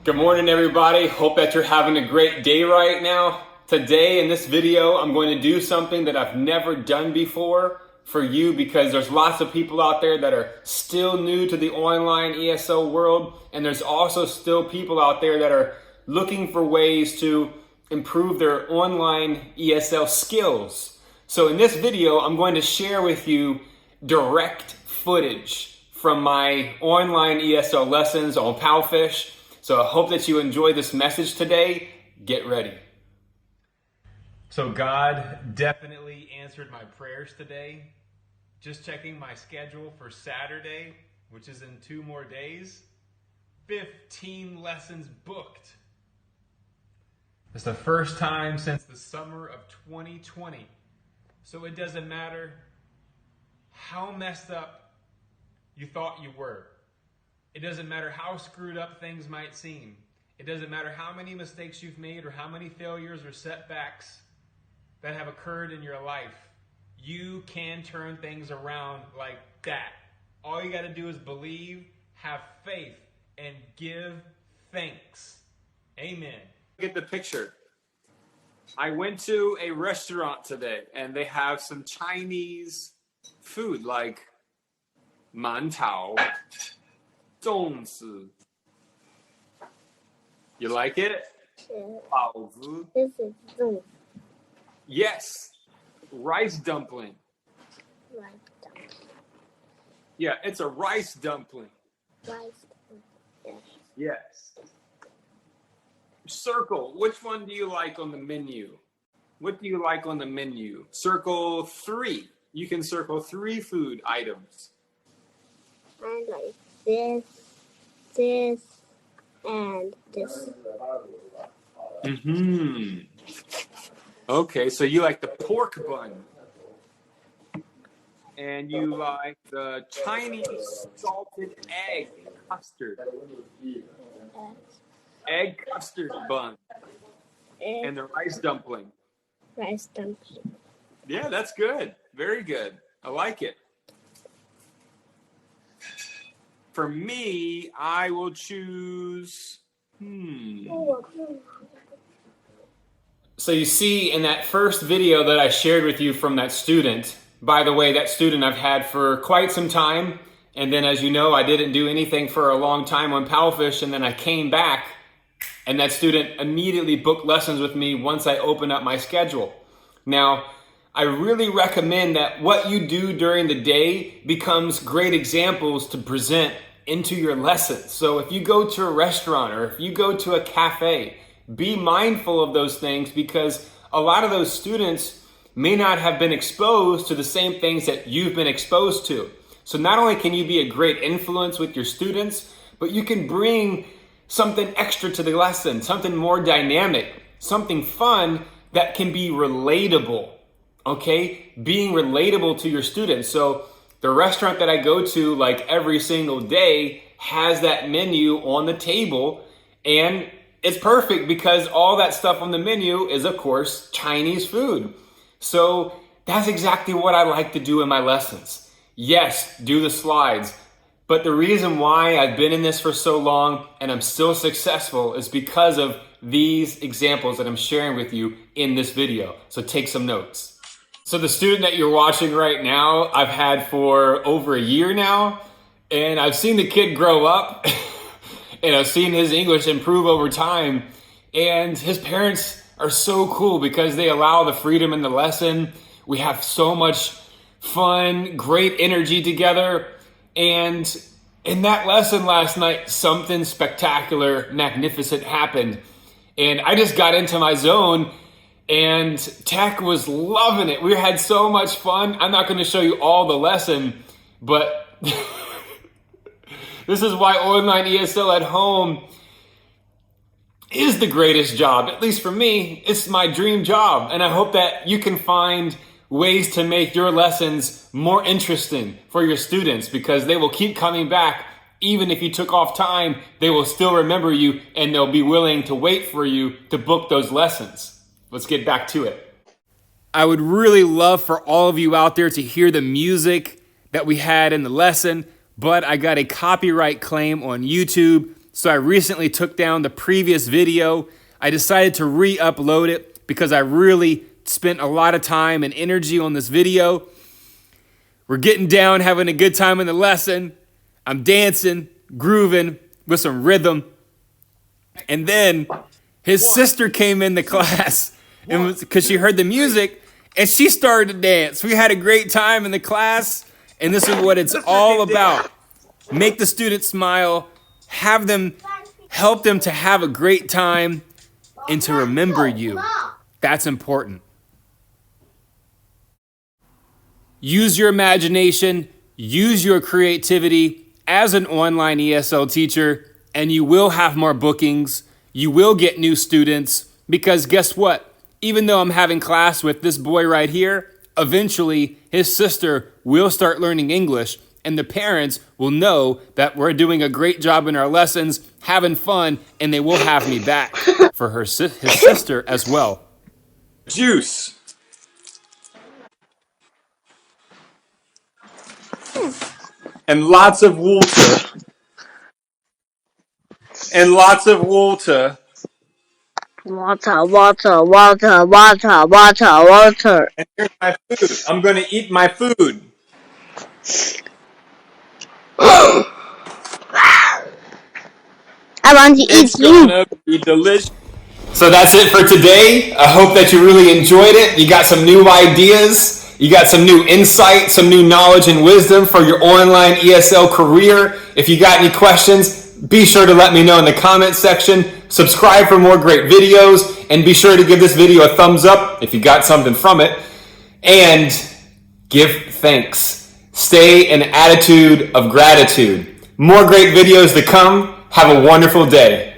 Good morning, everybody. Hope that you're having a great day right now. Today in this video, I'm going to do something that I've never done before for you because there's lots of people out there that are still new to the online ESL world. And there's also still people out there that are looking for ways to improve their online ESL skills. So in this video, I'm going to share with you direct footage from my online ESL lessons on Palfish. So I hope that you enjoy this message today. Get ready. So God definitely answered my prayers today. Just checking my schedule for Saturday, which is in 2 more days. 15 lessons booked. It's the first time since the summer of 2020. So it doesn't matter how messed up you thought you were. It doesn't matter how screwed up things might seem. It doesn't matter how many mistakes you've made or how many failures or setbacks that have occurred in your life. You can turn things around like that. All you got to do is believe, have faith, and give thanks. Amen. Get the picture. I went to a restaurant today and they have some Chinese food like 馒头 粽子. You like it? 包子. This is粽. Yes. Rice dumpling. Rice dumpling. Yeah, it's a rice dumpling. Rice dumpling. Yes. Circle. Which one do you like on the menu? What do you like on the menu? Circle 3. You can circle 3 food items. I like this, and this. Okay, so you like the pork bun. And you like the Chinese salted egg custard. Egg custard bun. And the rice dumpling. Rice dumpling. Yeah, that's good. Very good. I like it. For me, I will choose... So you see in that first video that I shared with you from that student, by the way, that student I've had for quite some time. And then as you know, I didn't do anything for a long time on Palfish. And then I came back and that student immediately booked lessons with me once I opened up my schedule. Now, I really recommend that what you do during the day becomes great examples to present into your lessons. So if you go to a restaurant or if you go to a cafe, be mindful of those things because a lot of those students may not have been exposed to the same things that you've been exposed to. So not only can you be a great influence with your students, but you can bring something extra to the lesson, something more dynamic, something fun that can be relatable. Okay, being relatable to your students. So the restaurant that I go to like every single day has that menu on the table and it's perfect because all that stuff on the menu is of course Chinese food. So that's exactly what I like to do in my lessons. Yes, do the slides. But the reason why I've been in this for so long and I'm still successful is because of these examples that I'm sharing with you in this video. So take some notes. So the student that you're watching right now, I've had for over a year now, and I've seen the kid grow up, and I've seen his English improve over time, and his parents are so cool because they allow the freedom in the lesson. We have so much fun, great energy together, and in that lesson last night, something spectacular, magnificent happened, and I just got into my zone. And Tech was loving it. We had so much fun. I'm not going to show you all the lesson, but this is why online ESL at home is the greatest job. At least for me, it's my dream job. And I hope that you can find ways to make your lessons more interesting for your students because they will keep coming back. Even if you took off time, they will still remember you and they'll be willing to wait for you to book those lessons. Let's get back to it. I would really love for all of you out there to hear the music that we had in the lesson, but I got a copyright claim on YouTube, so I recently took down the previous video. I decided to re-upload it because I really spent a lot of time and energy on this video. We're getting down, having a good time in the lesson. I'm dancing, grooving with some rhythm. And then his sister came in the class because she heard the music and she started to dance. We had a great time in the class, and this is what it's all about. Make the students smile, have them, help them to have a great time and to remember you. That's important. Use your imagination, use your creativity as an online ESL teacher, and you will have more bookings. You will get new students, because guess what? Even though I'm having class with this boy right here, eventually his sister will start learning English, and the parents will know that we're doing a great job in our lessons, having fun, and they will have me back for his sister as well. Juice. And lots of water. And lots of water. Water, water, water, water, water, water. And here's my food. I'm going to eat my food. I want to eat It's you. going to be delicious. So that's it for today. I hope that you really enjoyed it. You got some new ideas. You got some new insight, some new knowledge and wisdom for your online ESL career. If you got any questions, be sure to let me know in the comments section. Subscribe for more great videos, and be sure to give this video a thumbs up if you got something from it. And give thanks. Stay in an attitude of gratitude. More great videos to come. Have a wonderful day.